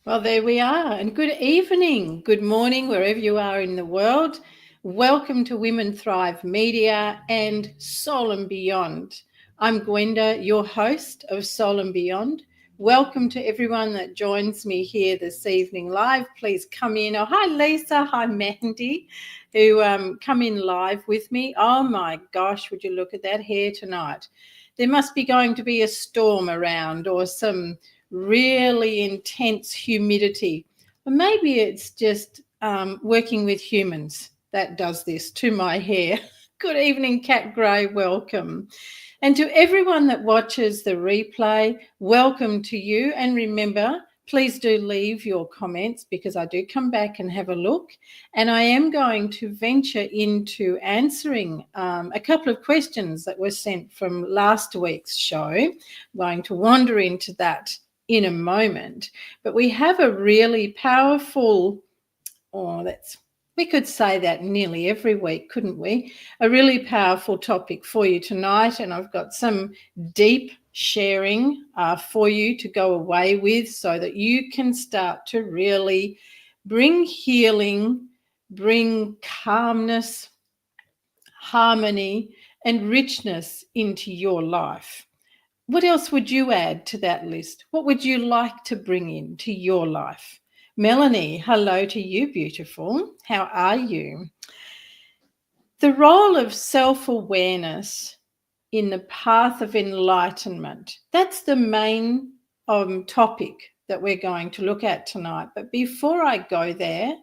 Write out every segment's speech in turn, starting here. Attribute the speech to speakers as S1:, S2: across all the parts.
S1: Well, there we are. And good evening, good morning, wherever you are in the world. Welcome to Women Thrive Media and Soul and Beyond. I'm Gwenda, your host of Soul and Beyond. Welcome to everyone that joins me here this evening live. Please come in. Oh, hi, Lisa. Hi, Mandy, who come in live with me. Oh, my gosh, would you look at that hair tonight? There must be going to be a storm around or some really intense humidity. Or maybe it's just working with humans that does this to my hair. Good evening, Cat Gray, welcome. And to everyone that watches the replay, welcome to you. And remember, please do leave your comments because I do come back and have a look. And I am going to venture into answering a couple of questions that were sent from last week's show. I'm going to wander into that in a moment, but we have a really powerful, we could say that nearly every week, couldn't we? A really powerful topic for you tonight, and I've got some deep sharing for you to go away with so that you can start to really bring healing, bring calmness, harmony, and richness into your life. What else would you add to that list? What would you like to bring into your life? Melanie, hello to you, beautiful. How are you? The role of self-awareness in the path of enlightenment, that's the main topic that we're going to look at tonight. But before I go there,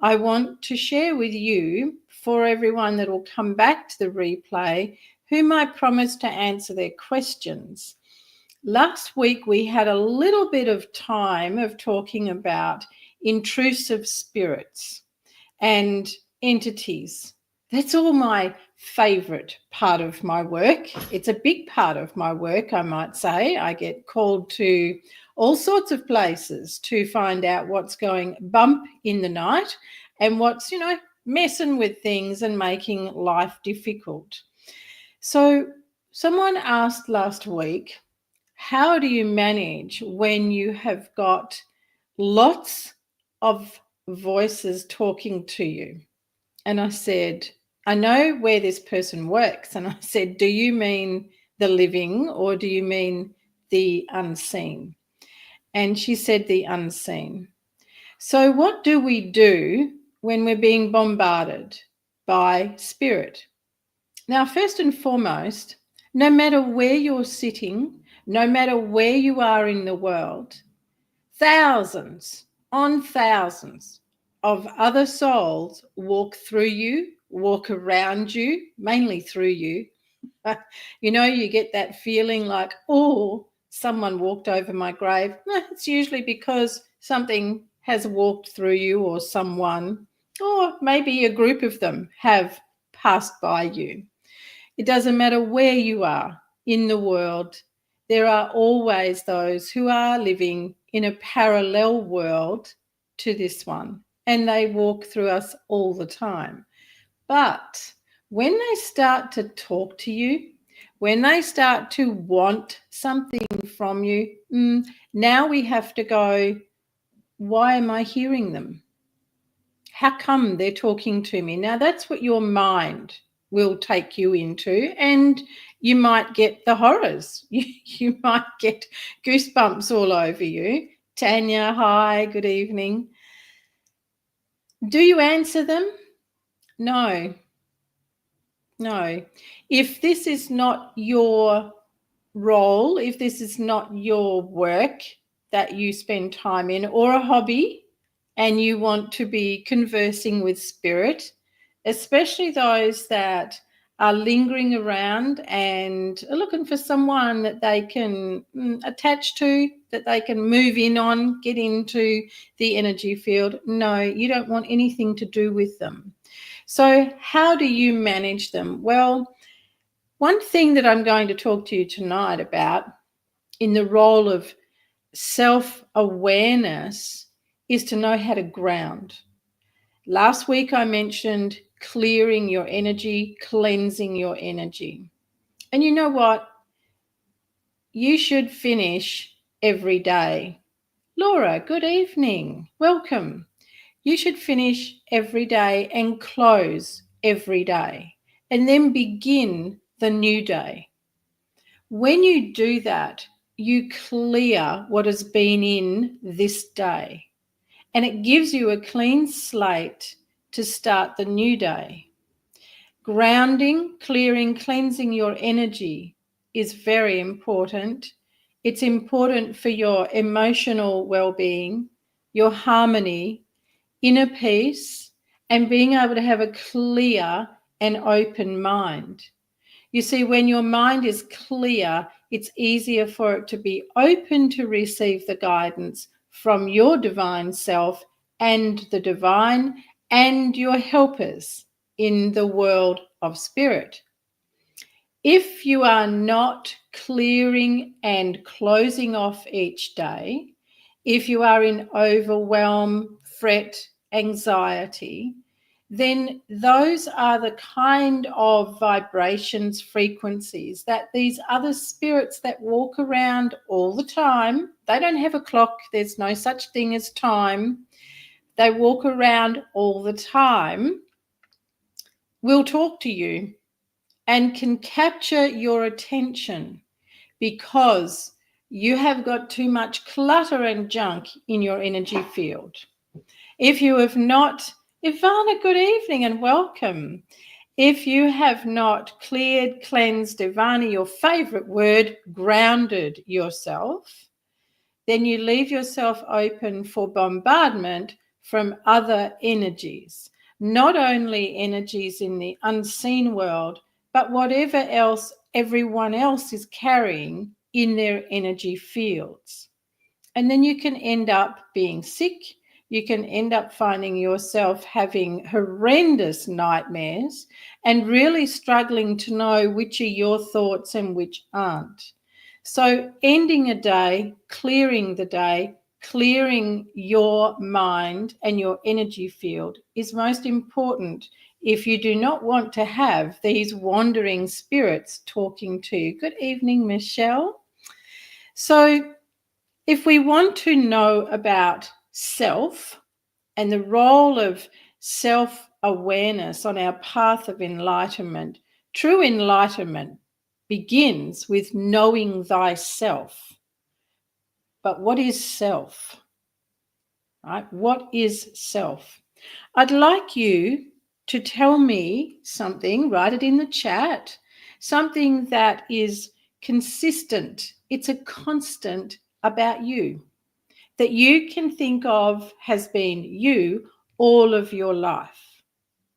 S1: I want to share with you, for everyone that will come back to the replay, whom I promised to answer their questions. Last week, we had a little bit of time of talking about intrusive spirits and entities. That's all my favorite part of my work. It's a big part of my work, I might say. I get called to all sorts of places to find out what's going bump in the night and what's, messing with things and making life difficult. So someone asked last week, how do you manage when you have got lots of voices talking to you? And I said, I know where this person works. And I said, do you mean the living or do you mean the unseen? And she said the unseen. So what do we do when we're being bombarded by spirit? Now, first and foremost, no matter where you're sitting, no matter where you are in the world, thousands on thousands of other souls walk through you, walk around you, mainly through you. You get that feeling like, oh, someone walked over my grave. It's usually because something has walked through you or someone, or maybe a group of them have passed by you. It doesn't matter where you are in the world. There are always those who are living in a parallel world to this one, and they walk through us all the time. But when they start to talk to you, when they start to want something from you, now we have to go, why am I hearing them? How come they're talking to me? Now, that's what your mind will take you into, and you might get the horrors. You might get goosebumps all over you. Tanya, hi, good evening. Do you answer them? No. If this is not your role, if this is not your work that you spend time in, or a hobby, and you want to be conversing with spirit, especially those that are lingering around and are looking for someone that they can attach to, that they can move in on, get into the energy field. No, you don't want anything to do with them. So how do you manage them? Well, one thing that I'm going to talk to you tonight about in the role of self-awareness is to know how to ground. Last week I mentioned clearing your energy, cleansing your energy. And you know what? You should finish every day. Laura, good evening. Welcome. You should finish every day and close every day and then begin the new day. When you do that, you clear what has been in this day, and it gives you a clean slate to start the new day. Grounding, clearing, cleansing your energy is very important. It's important for your emotional well-being, your harmony, inner peace, and being able to have a clear and open mind. You see, when your mind is clear, it's easier for it to be open to receive the guidance from your divine self and the divine and your helpers in the world of spirit. If you are not clearing and closing off each day, if you are in overwhelm, fret, anxiety, then those are the kind of vibrations, frequencies that these other spirits that walk around all the time, they don't have a clock, there's no such thing as time, they walk around all the time, will talk to you and can capture your attention because you have got too much clutter and junk in your energy field. If you have not, Ivana, good evening and welcome. If you have not cleared, cleansed, Ivana, your favorite word, grounded yourself, then you leave yourself open for bombardment from other energies, not only energies in the unseen world, but whatever else everyone else is carrying in their energy fields. And then you can end up being sick. You can end up finding yourself having horrendous nightmares and really struggling to know which are your thoughts and which aren't. So ending a day, clearing the day, clearing your mind and your energy field is most important if you do not want to have these wandering spirits talking to you. Good evening, Michelle. So if we want to know about self and the role of self-awareness on our path of enlightenment, true enlightenment begins with knowing thyself. But what is self? Right? What is self? I'd like you to tell me something, write it in the chat, something that is consistent. It's a constant about you that you can think of has been you all of your life.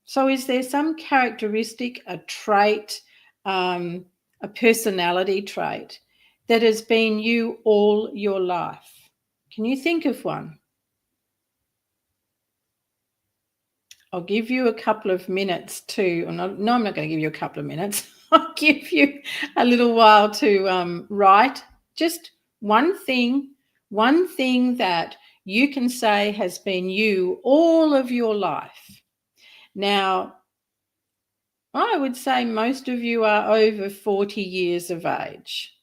S1: So is there some characteristic, a trait, a personality trait that has been you all your life? Can you think of one? I'll give you a couple of minutes to, no, I'm not going to give you a couple of minutes. I'll give you a little while to write just one thing that you can say has been you all of your life. Now, I would say most of you are over 40 years of age.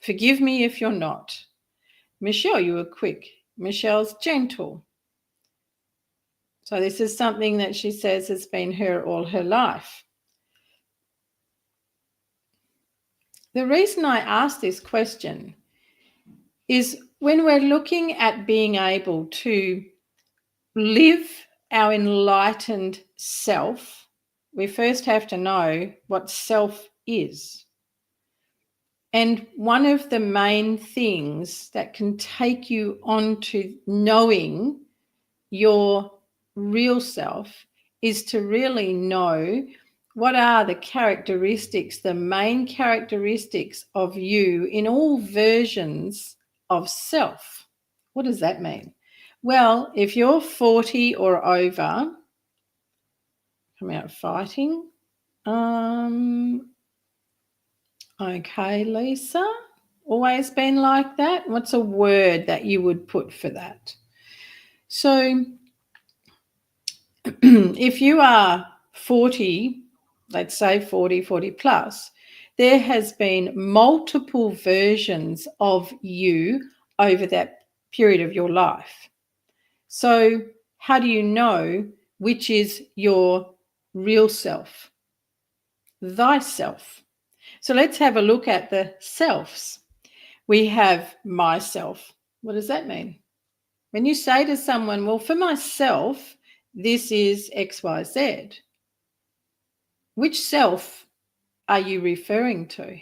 S1: Forgive me if you're not. Michelle, you were quick. Michelle's gentle. So this is something that she says has been her all her life. The reason I ask this question is when we're looking at being able to live our enlightened self, we first have to know what self is. And one of the main things that can take you on to knowing your real self is to really know What are the characteristics, the main characteristics of you in all versions of self? What does that mean? Well, if you're 40 or over, come out fighting. Okay, Lisa, always been like that? What's a word that you would put for that? So if you are 40, let's say 40, 40 plus, there has been multiple versions of you over that period of your life. So how do you know which is your real self? Thyself. So let's have a look at the selves. We have myself. What does that mean? When you say to someone, well, for myself, this is XYZ, which self are you referring to?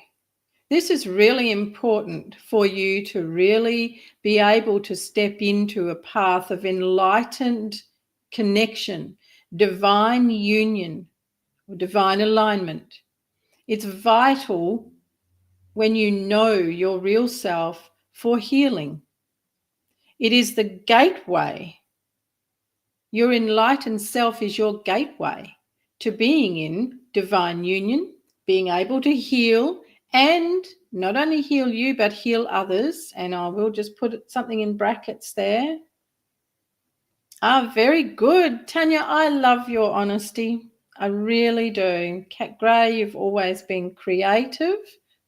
S1: This is really important for you to really be able to step into a path of enlightened connection, divine union, or divine alignment. It's vital when you know your real self for healing. It is the gateway. Your enlightened self is your gateway to being in divine union, being able to heal, and not only heal you, but heal others. And I will just put something in brackets there. Very good. Tanya, I love your honesty. I really do. Cat Gray, you've always been creative.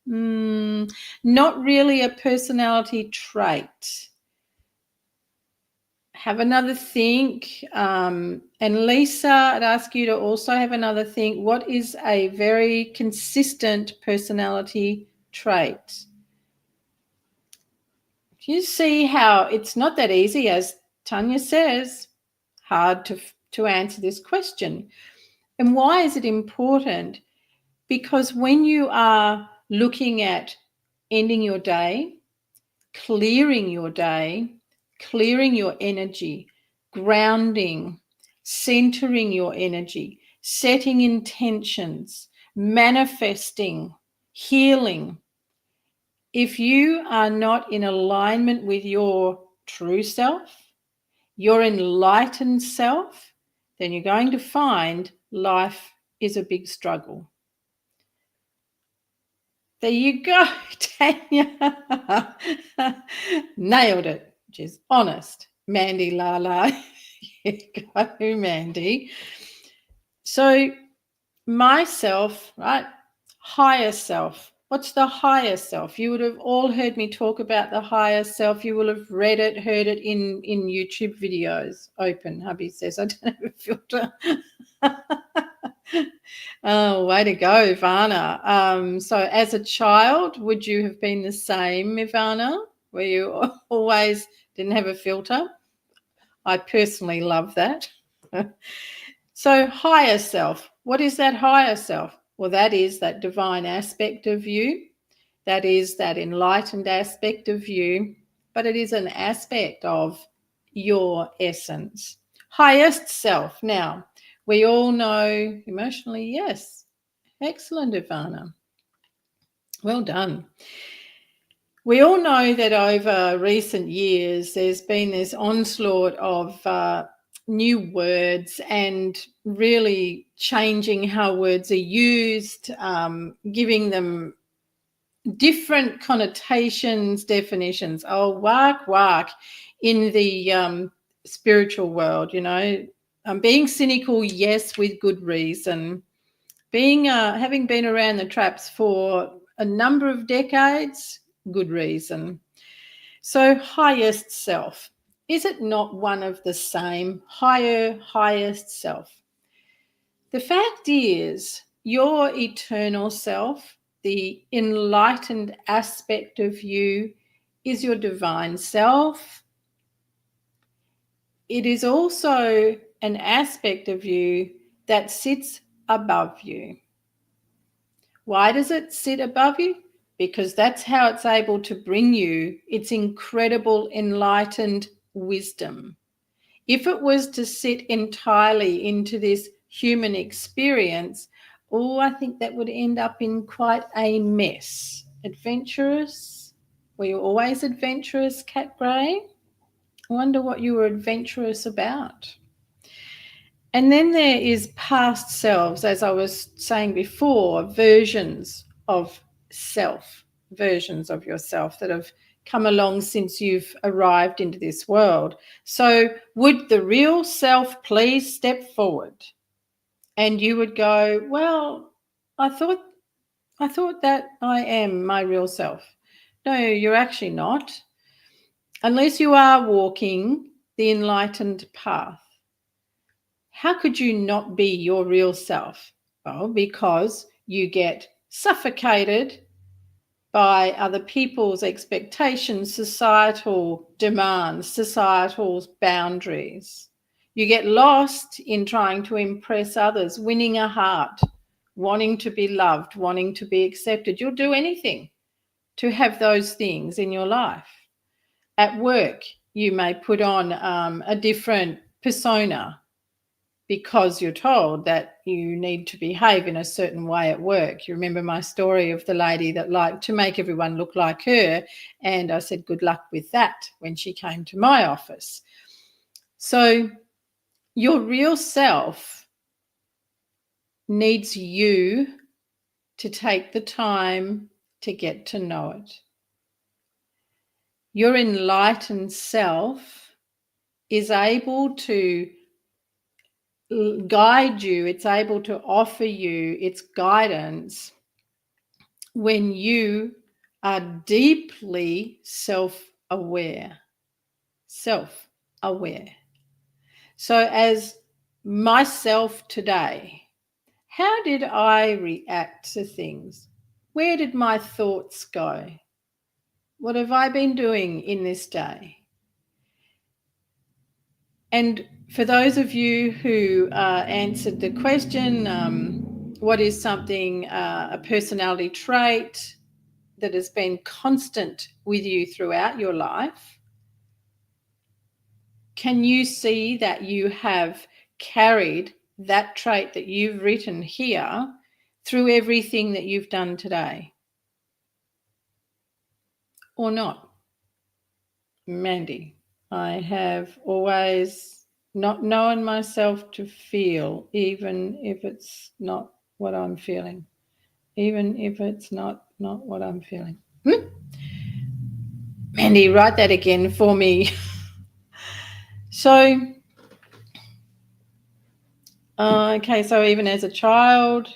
S1: Not really a personality trait. Have another think. And Lisa, I'd ask you to also have another think. What is a very consistent personality trait? You see how it's not that easy, as Tanya says, hard to answer this question. And why is it important? Because when you are looking at ending your day, clearing your day, clearing your energy, grounding, centering your energy, setting intentions, manifesting, healing. If you are not in alignment with your true self, your enlightened self, then you're going to find life is a big struggle. There you go, Tanya. Nailed it, which is honest. Mandy Lala. You go, Mandy. So myself, right? Higher self. What's the higher self? You would have all heard me talk about the higher self. You will have read it, heard it in YouTube videos. Open, hubby says. I don't have a filter. Oh, way to go, Ivana. So as a child, would you have been the same, Ivana? Where you always didn't have a filter? I personally love that. So higher self. What is that higher self? Well, that is that divine aspect of you. That is that enlightened aspect of you. But it is an aspect of your essence. Highest self. Now, we all know emotionally, yes. Excellent, Ivana. Well done. We all know that over recent years, there's been this onslaught of new words and really changing how words are used, giving them different connotations, definitions. Oh, whack, in the spiritual world, you know. Being cynical, yes, with good reason. Having been around the traps for a number of decades, good reason. So highest self, is it not one of the same? Highest self. The fact is, your eternal self, the enlightened aspect of you, is your divine self. It is also an aspect of you that sits above you. Why does it sit above you? Because that's how it's able to bring you its incredible enlightened wisdom. If it was to sit entirely into this human experience, Oh, I think that would end up in quite a mess. Adventurous? Were you always adventurous, Cat Grey? I wonder what you were adventurous about. And then there is past selves, as I was saying before, versions of self, versions of yourself that have come along since you've arrived into this world. So would the real self please step forward? And you would go, well, I thought that I am my real self. No, you're actually not. Unless you are walking the enlightened path. How could you not be your real self? Well, because you get suffocated by other people's expectations, societal demands, societal boundaries. You get lost in trying to impress others, winning a heart, wanting to be loved, wanting to be accepted. You'll do anything to have those things in your life. At work, you may put on a different persona because you're told that you need to behave in a certain way at work. You remember my story of the lady that liked to make everyone look like her, and I said good luck with that when she came to my office. So your real self needs you to take the time to get to know it. Your enlightened self is able to guide you, it's able to offer you its guidance when you are deeply self-aware. Self-aware. So as myself today, how did I react to things? Where did my thoughts go? What have I been doing in this day? And for those of you who answered the question, what is something, a personality trait that has been constant with you throughout your life? Can you see that you have carried that trait that you've written here through everything that you've done today? Or not? Mandy, I have always not known myself to feel, even if it's not what I'm feeling. Even if it's not what I'm feeling. Mandy, write that again for me. So, okay, so even as a child,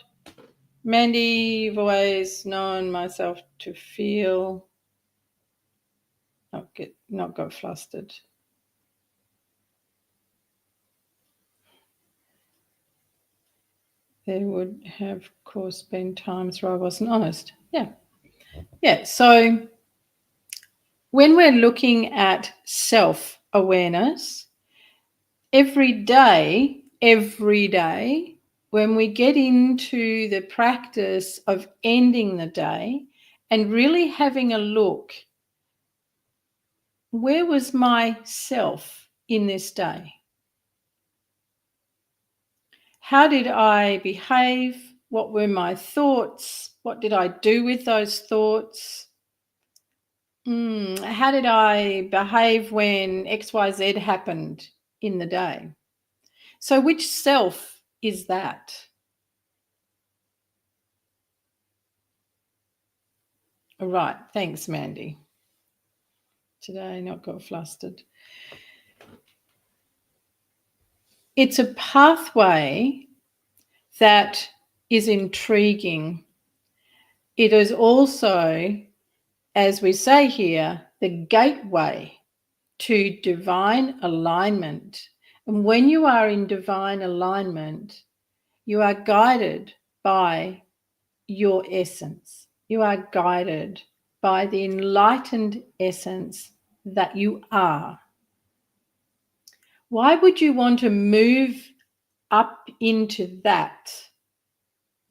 S1: Mandy, you've always known myself to feel, not got flustered. There would have, of course, been times where I wasn't honest. Yeah. So when we're looking at self-awareness, every day, when we get into the practice of ending the day and really having a look, where was my self in this day? How did I behave? What were my thoughts? What did I do with those thoughts? How did I behave when XYZ happened in the day? So which self is that? All right, thanks, Mandy. Today, not got flustered. It's a pathway that is intriguing. It is also, as we say here, the gateway to divine alignment. And when you are in divine alignment, you are guided by your essence. You are guided by the enlightened essence that you are. Why would you want to move up into that?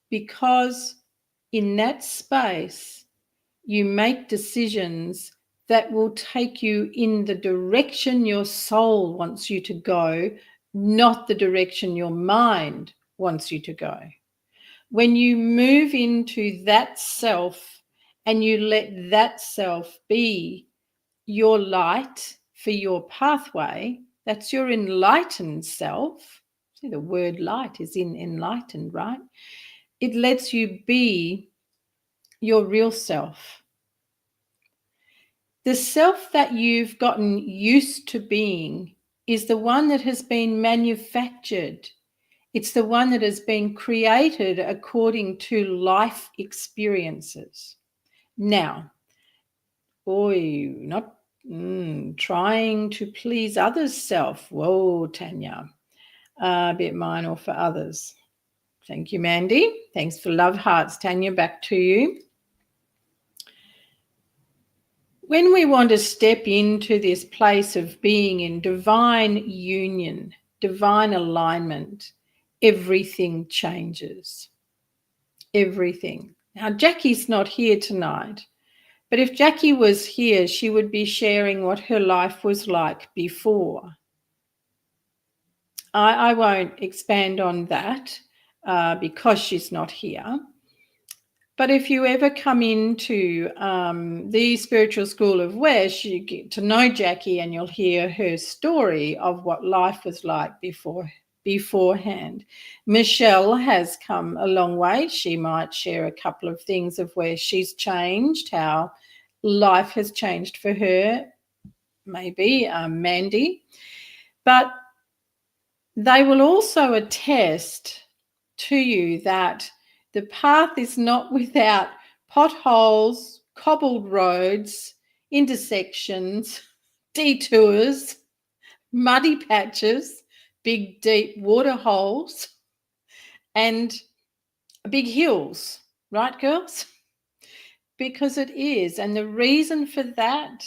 S1: Because in that space, you make decisions that will take you in the direction your soul wants you to go, not the direction your mind wants you to go. when you move into that self and you let that self be your light for your pathway, that's your enlightened self. See, the word light is in enlightened, right? It lets you be your real self. The self that you've gotten used to being is the one that has been manufactured. It's the one that has been created according to life experiences. Now, not trying to please others' self. Whoa, Tanya, a bit mine or for others. Thank you, Mandy. Thanks for love hearts. Tanya, back to you. When we want to step into this place of being in divine union, divine alignment, everything changes. Everything. Now, Jackie's not here tonight, but if Jackie was here, she would be sharing what her life was like before. I won't expand on that because she's not here. But if you ever come into the Spiritual School of West, you get to know Jackie and you'll hear her story of what life was like beforehand. Michelle has come a long way. She might share a couple of things of where she's changed, how life has changed for her, maybe Mandy. But they will also attest to you that the path is not without potholes, cobbled roads, intersections, detours, muddy patches, big deep water holes, and big hills, right, girls? Because it is. And the reason for that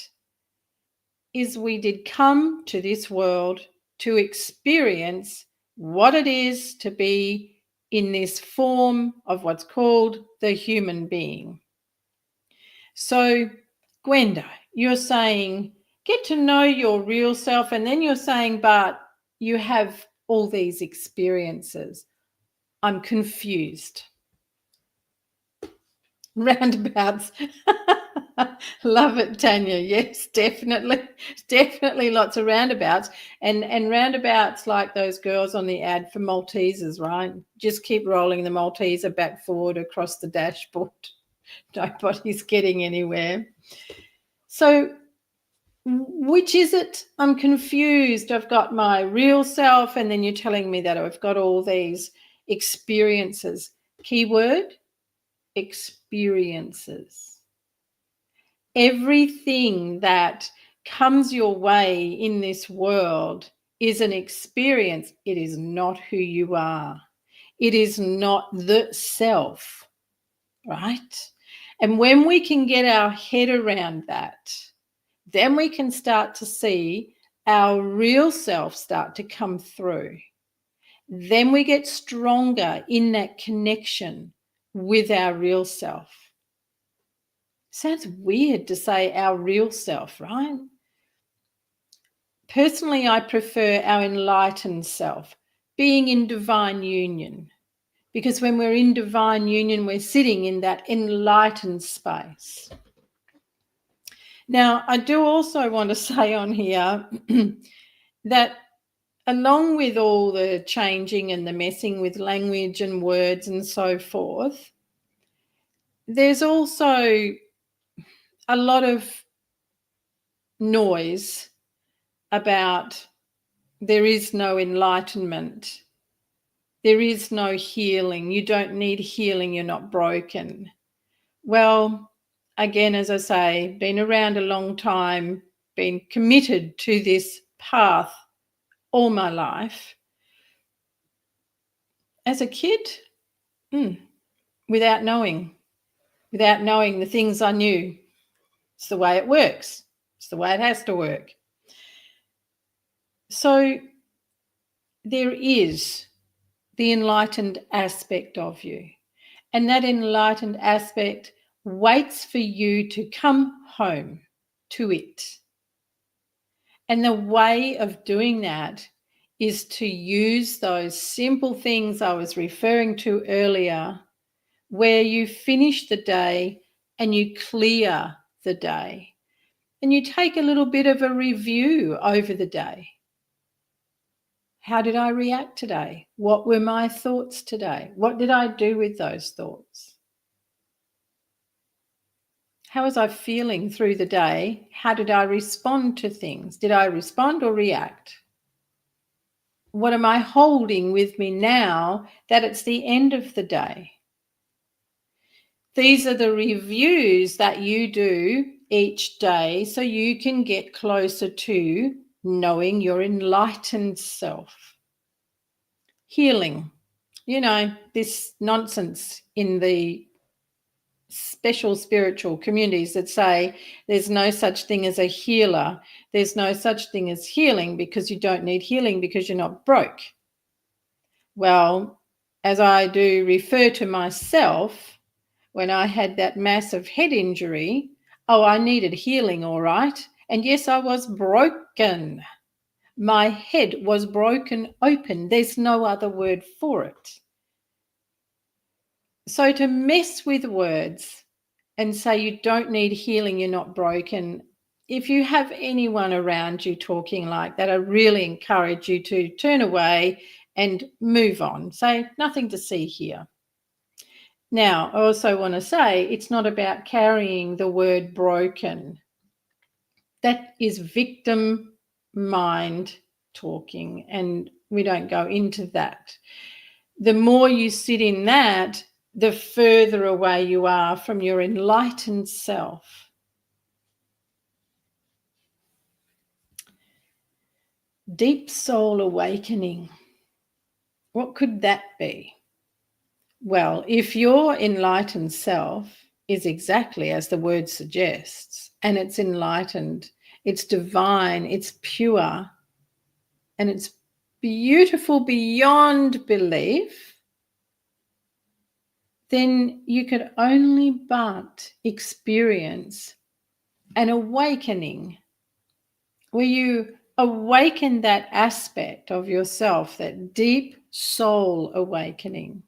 S1: is we did come to this world to experience what it is to be in this form of what's called the human being. So, Gwenda, you're saying, get to know your real self, and then you're saying, but you have all these experiences. I'm confused. Roundabouts. Love it, Tanya. Yes, definitely lots of roundabouts, and roundabouts like those girls on the ad for Maltesers, right? Just keep rolling the Malteser back forward across the dashboard. Nobody's getting anywhere. So which is it? I'm confused. I've got my real self, and then you're telling me that I've got all these experiences. Keyword, experiences. Everything that comes your way in this world is an experience. It is not who you are. It is not the self, right? And when we can get our head around that, then we can start to see our real self start to come through. Then we get stronger in that connection with our real self. Sounds weird to say our real self, right? Personally, I prefer our enlightened self, being in divine union. Because when we're in divine union, we're sitting in that enlightened space. Now, I do also want to say on here that along with all the changing and the messing with language and words and so forth, there's also a lot of noise about there is no enlightenment. There is no healing. You don't need healing. You're not broken. Well, again, as I say, been around a long time, been committed to this path all my life. As a kid, without knowing the things I knew. It's the way it works. It's the way it has to work. So there is the enlightened aspect of you. And that enlightened aspect waits for you to come home to it. And the way of doing that is to use those simple things I was referring to earlier where you finish the day and you clear the day and you take a little bit of a review over the day. How did I react today? What were my thoughts today? What did I do with those thoughts? How was I feeling through the day? How did I respond to things? Did I respond or react? What am I holding with me now that it's the end of the day? These are the reviews that you do each day so you can get closer to knowing your enlightened self. Healing. You know, this nonsense in the special spiritual communities that say there's no such thing as a healer. There's no such thing as healing because you don't need healing because you're not broke. Well, as I do refer to myself, when I had that massive head injury, I needed healing, all right. And yes, I was broken. My head was broken open. There's no other word for it. So to mess with words and say you don't need healing, you're not broken. If you have anyone around you talking like that, I really encourage you to turn away and move on. Say, nothing to see here. Now, I also want to say it's not about carrying the word broken. That is victim mind talking, and we don't go into that. The more you sit in that, the further away you are from your enlightened self. Deep soul awakening. What could that be? Well, if your enlightened self is exactly as the word suggests, and it's enlightened, it's divine, it's pure, and it's beautiful beyond belief, then you could only but experience an awakening where you awaken that aspect of yourself, that deep soul awakening.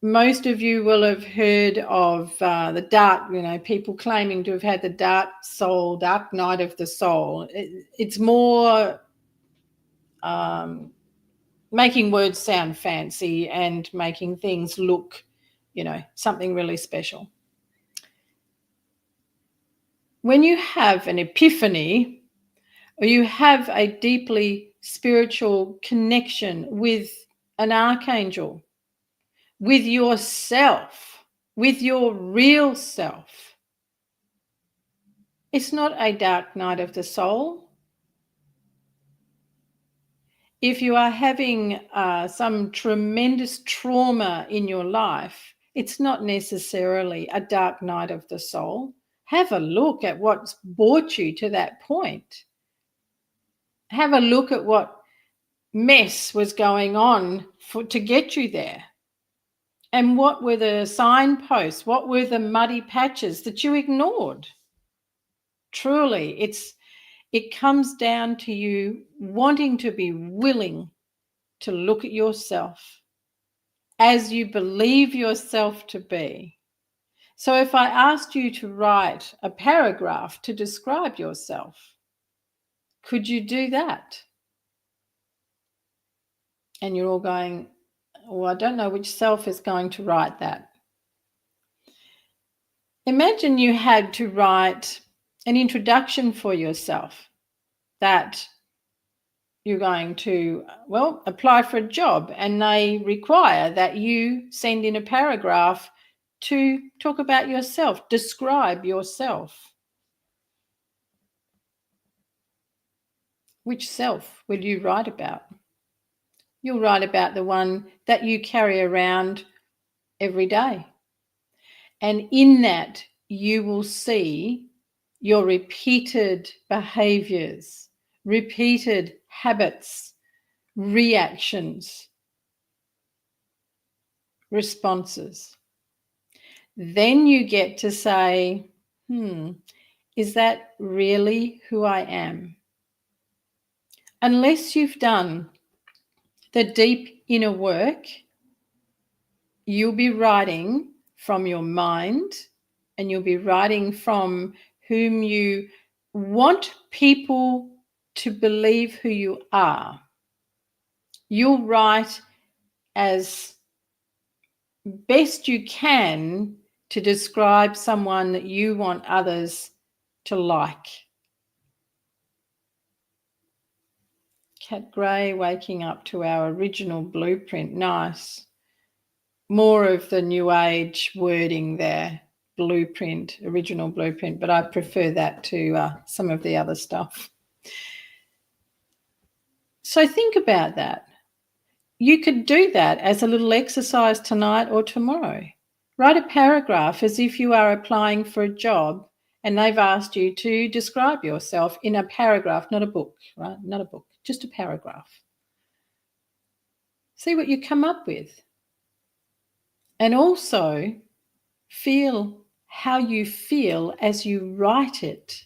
S1: Most of you will have heard of the dark, people claiming to have had the dark soul, dark night of the soul. It's more making words sound fancy and making things look, something really special. When you have an epiphany or you have a deeply spiritual connection with an archangel, with yourself, with your real self, it's not a dark night of the soul. If you are having some tremendous trauma in your life, it's not necessarily a dark night of the soul. Have a look at what's brought you to that point. Have a look at what mess was going on to get you there. And what were the signposts? What were the muddy patches that you ignored? Truly, it comes down to you wanting to be willing to look at yourself as you believe yourself to be. So if I asked you to write a paragraph to describe yourself, could you do that? And you're all going, well, I don't know which self is going to write that. Imagine you had to write an introduction for yourself that you're going to, apply for a job, and they require that you send in a paragraph to talk about yourself, describe yourself. Which self will you write about? You'll write about the one that you carry around every day. And in that, you will see your repeated behaviors, repeated habits, reactions, responses. Then you get to say, is that really who I am? Unless you've done the deep inner work, you'll be writing from your mind, and you'll be writing from whom you want people to believe who you are. You'll write as best you can to describe someone that you want others to like. Cat Grey waking up to our original blueprint. Nice. More of the new age wording there. Blueprint, original blueprint, but I prefer that to some of the other stuff. So think about that. You could do that as a little exercise tonight or tomorrow. Write a paragraph as if you are applying for a job and they've asked you to describe yourself in a paragraph, not a book, right? Not a book, just a paragraph. See what you come up with. And also feel how you feel as you write it.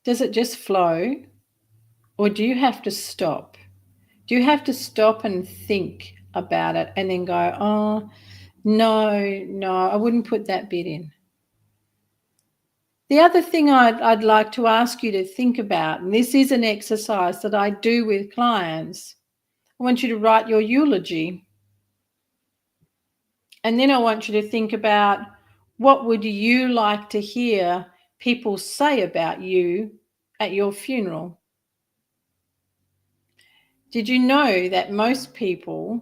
S1: Does it just flow, or do you have to stop? Do you have to stop and think about it and then go, oh, no, I wouldn't put that bit in? The other thing I'd like to ask you to think about, and this is an exercise that I do with clients, I want you to write your eulogy. And then I want you to think about, what would you like to hear people say about you at your funeral? Did you know that most people,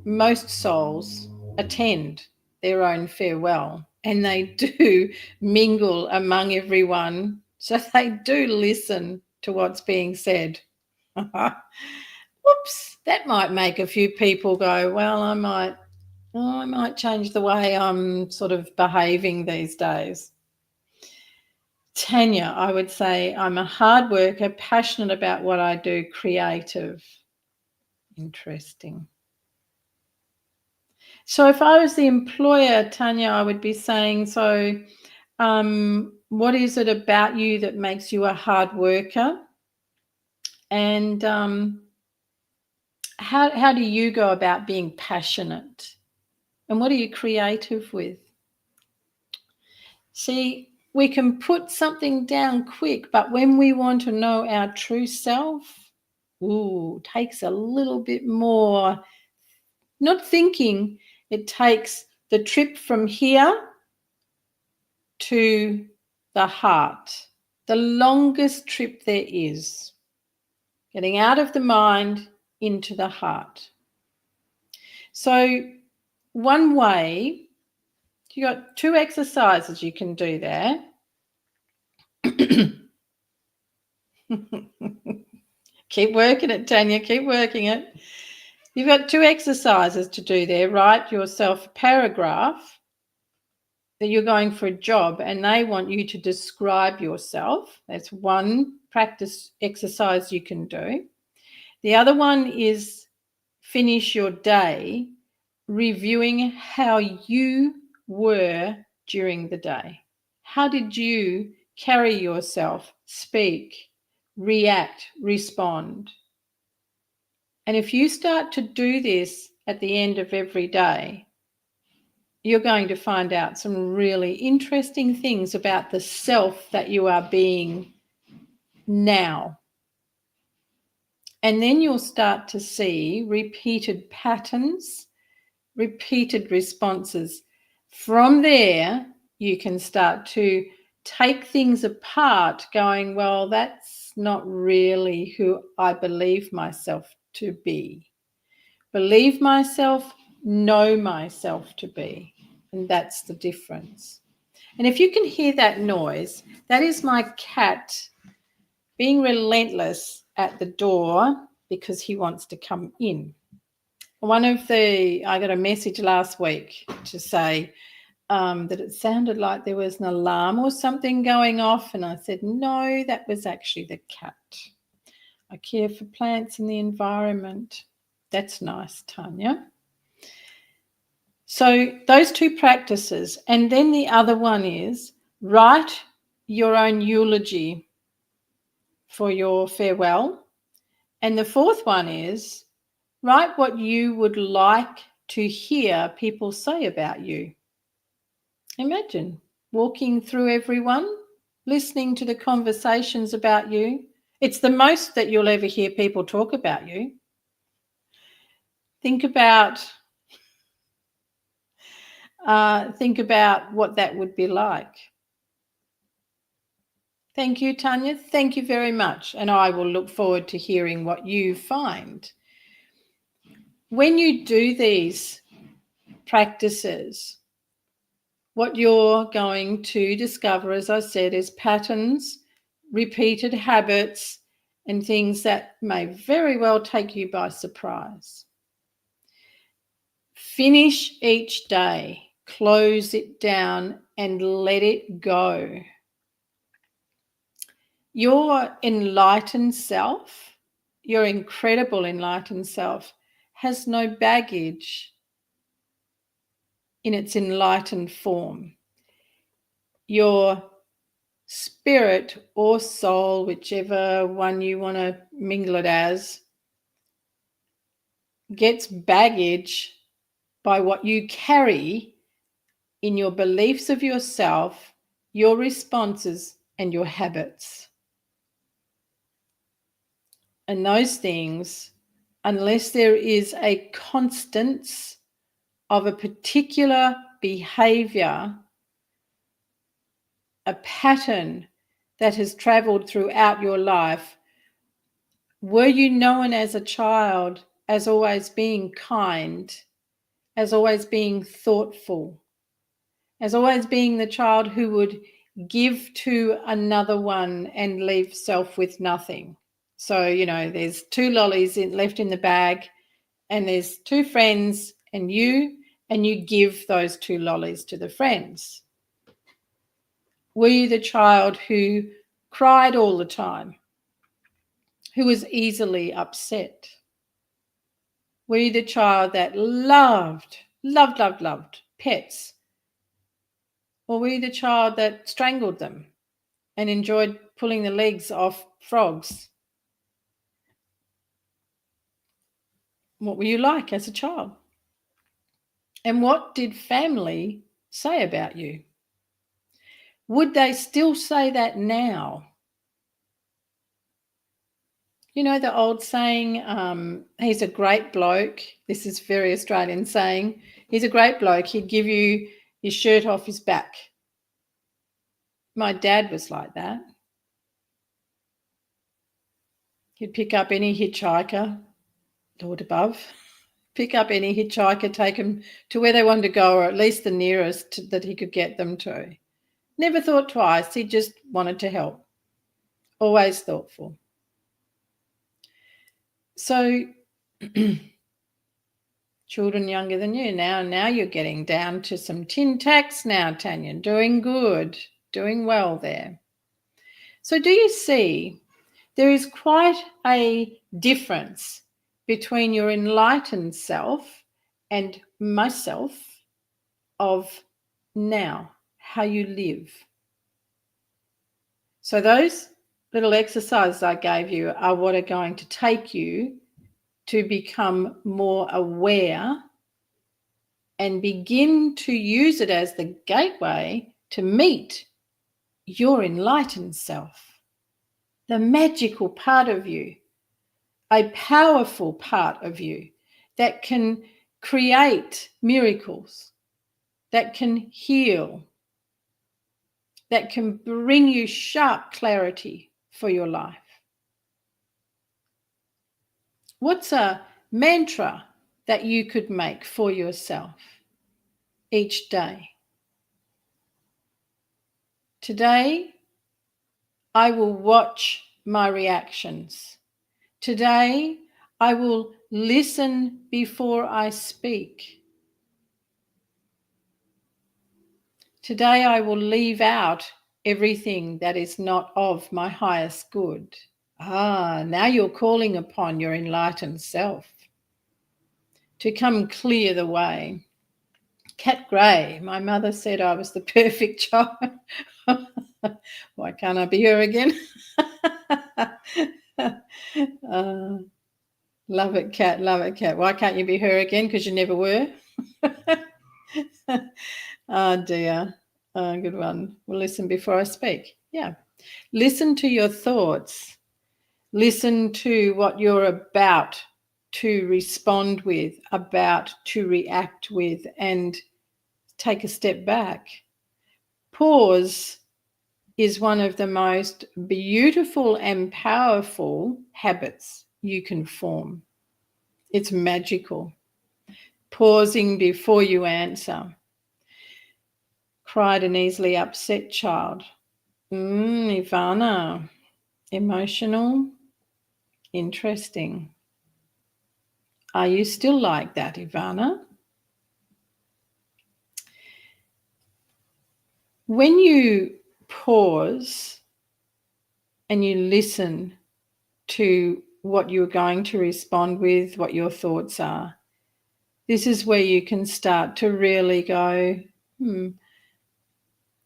S1: most souls, attend their own farewell, and they do mingle among everyone, so they do listen to what's being said? Whoops, that might make a few people go, well, I might change the way I'm sort of behaving these days. Tanya, I would say I'm a hard worker, passionate about what I do, creative. Interesting. So if I was the employer, Tanya, I would be saying, so what is it about you that makes you a hard worker? And how do you go about being passionate? And what are you creative with? See, we can put something down quick, but when we want to know our true self, takes a little bit more, not thinking, it takes the trip from here to the heart, the longest trip there is, getting out of the mind into the heart. So one way, you got 2 exercises you can do there. Keep working it, Tanya, keep working it. You've got 2 exercises to do there. Write yourself a paragraph that you're going for a job and they want you to describe yourself. That's one practice exercise you can do. The other one is finish your day reviewing how you were during the day. How did you carry yourself, speak, react, respond? And if you start to do this at the end of every day, you're going to find out some really interesting things about the self that you are being now. And then you'll start to see repeated patterns, repeated responses. From there, you can start to take things apart, going, well, that's not really who I believe myself to be. Believe myself, know myself to be. And that's the difference. And if you can hear that noise, that is my cat being relentless at the door because he wants to come in. I got a message last week to say that it sounded like there was an alarm or something going off. And I said, no, that was actually the cat. I care for plants and the environment. That's nice, Tanya. So those 2 practices. And then the other one is write your own eulogy for your farewell. And the 4th one is write what you would like to hear people say about you. Imagine walking through everyone, listening to the conversations about you. It's the most that you'll ever hear people talk about you. Think about what that would be like. Thank you, Tanya. Thank you very much. And I will look forward to hearing what you find. When you do these practices, what you're going to discover, as I said, is patterns, repeated habits, and things that may very well take you by surprise. Finish each day, close it down, and let it go. Your enlightened self, your incredible enlightened self, has no baggage in its enlightened form. Your spirit or soul, whichever one you want to mingle it as, gets baggage by what you carry in your beliefs of yourself, your responses, and your habits. And those things, unless there is a constance of a particular behavior, a pattern that has traveled throughout your life, were you known as a child as always being kind, as always being thoughtful, as always being the child who would give to another one and leave self with nothing? So, there's 2 lollies left in the bag, and there's 2 friends and you give those 2 lollies to the friends. Were you the child who cried all the time, who was easily upset? Were you the child that loved pets? Or were you the child that strangled them and enjoyed pulling the legs off frogs? What were you like as a child? And what did family say about you? Would they still say that now? You know the old saying, he's a great bloke. This is very Australian saying. He's a great bloke. He'd give you his shirt off his back. My dad was like that. He'd pick up any hitchhiker, Lord above, pick up any hitchhiker, take them to where they wanted to go, or at least the nearest that he could get them to. Never thought twice. He just wanted to help. Always thoughtful. So children younger than you, now you're getting down to some tin tacks now, Tanya. Doing good, doing well there. So do you see there is quite a difference between your enlightened self and myself of now, how you live? So those little exercises I gave you are what are going to take you to become more aware and begin to use it as the gateway to meet your enlightened self, the magical part of you, a powerful part of you that can create miracles, that can heal, that can bring you sharp clarity for your life. What's a mantra that you could make for yourself each day? Today, I will watch my reactions. Today, I will listen before I speak. Today, I will leave out everything that is not of my highest good. Now you're calling upon your enlightened self to come clear the way. Cat Gray, my mother said I was the perfect child. Why can't I be her again? Love it, Kat. Love it, Kat. Why can't you be her again? Because you never were. Oh, dear. Oh, good one. Well, listen before I speak. Yeah. Listen to your thoughts. Listen to what you're about to respond with, about to react with, and take a step back. Pause is one of the most beautiful and powerful habits you can form. It's magical. Pausing before you answer. Cried an easily upset child. Ivana. Emotional. Interesting. Are you still like that, Ivana? When you pause and you listen to what you're going to respond with, what your thoughts are, this is where you can start to really go,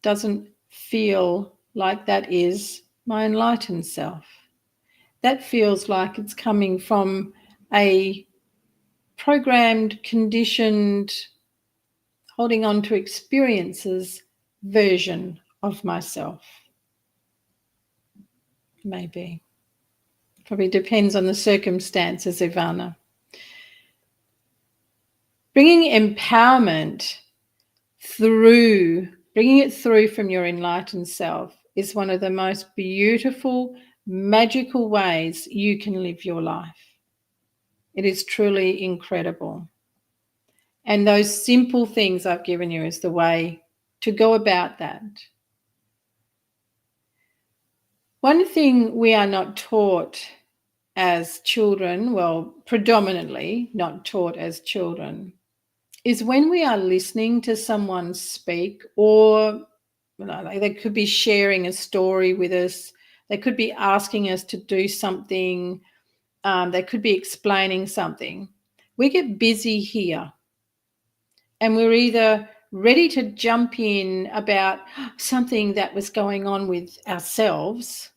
S1: doesn't feel like that is my enlightened self. That feels like it's coming from a programmed, conditioned, holding on to experiences version of myself. Maybe. Probably depends on the circumstances, Ivana. Bringing empowerment through, bringing it through from your enlightened self is one of the most beautiful, magical ways you can live your life. It is truly incredible. And those simple things I've given you is the way to go about that. One thing we are not taught as children, well, predominantly not taught as children, is when we are listening to someone speak, or they could be sharing a story with us, they could be asking us to do something, they could be explaining something. We get busy here and we're either ready to jump in about something that was going on with ourselves,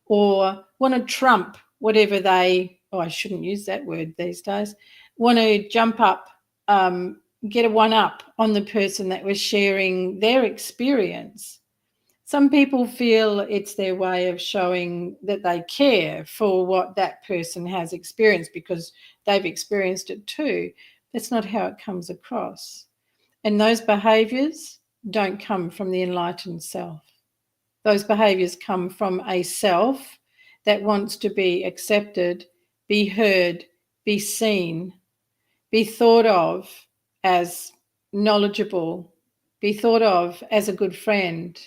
S1: or want to trump whatever I shouldn't use that word these days, want to jump up, get a one up on the person that was sharing their experience. Some people feel it's their way of showing that they care for what that person has experienced because they've experienced it too. That's not how it comes across. And those behaviours don't come from the enlightened self. Those behaviours come from a self that wants to be accepted, be heard, be seen, be thought of as knowledgeable, be thought of as a good friend.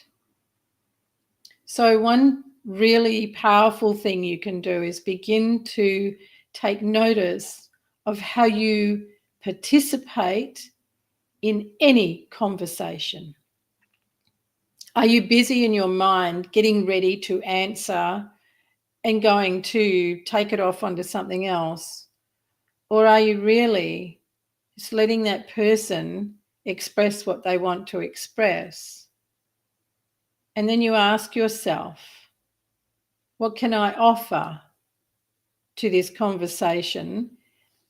S1: So one really powerful thing you can do is begin to take notice of how you participate in any conversation. Are you busy in your mind getting ready to answer and going to take it off onto something else? Or are you really just letting that person express what they want to express? And then you ask yourself, what can I offer to this conversation?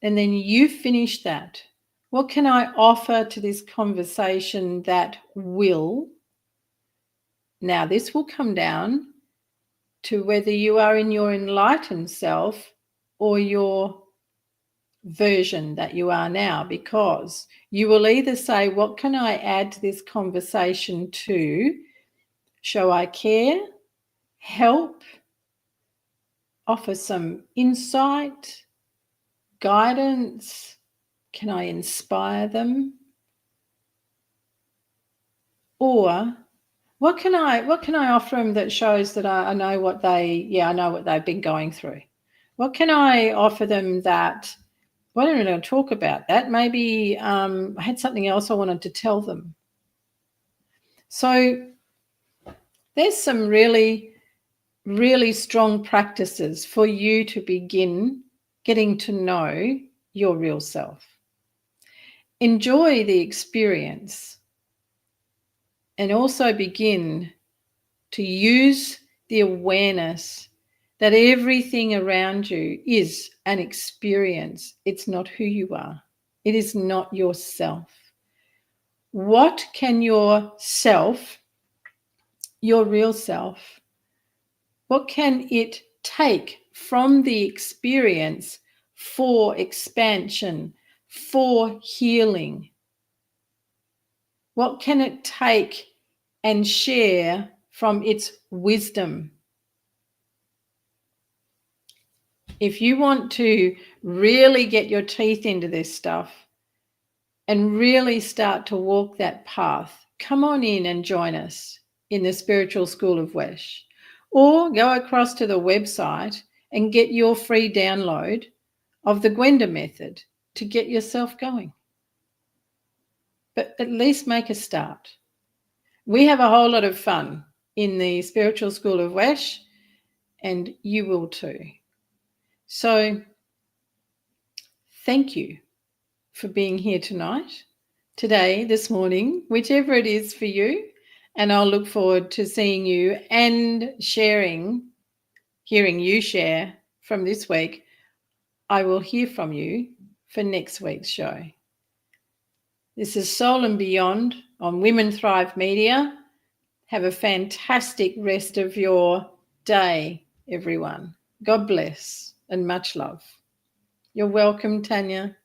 S1: And then you finish that. What can I offer to this conversation that will? Now, this will come down to whether you are in your enlightened self or your version that you are now, because you will either say, what can I add to this conversation to show I care, help, offer some insight, guidance, can I inspire them? Or what can I offer them that shows that I know what they've been going through? What can I offer them that, well, I don't know, talk about that. Maybe I had something else I wanted to tell them. So there's some really, really strong practices for you to begin getting to know your real self. Enjoy the experience and also begin to use the awareness that everything around you is an experience. It's not who you are. It is not yourself. What can yourself, your real self, what can it take from the experience for expansion, for healing? What can it take and share from its wisdom? If you want to really get your teeth into this stuff and really start to walk that path, come on in and join us in the Spiritual School of H.E.A.L, or go across to the website and get your free download of the Gwenda method to get yourself going. But at least make a start. We have a whole lot of fun in the Spiritual School of H.E.A.L, and you will too. So thank you for being here tonight, today, this morning, whichever it is for you. And I'll look forward to seeing you and hearing you share from this week. I will hear from you for next week's show. This is Soul and Beyond on Women Thrive Media. Have a fantastic rest of your day, everyone. God bless and much love. You're welcome, Tanya.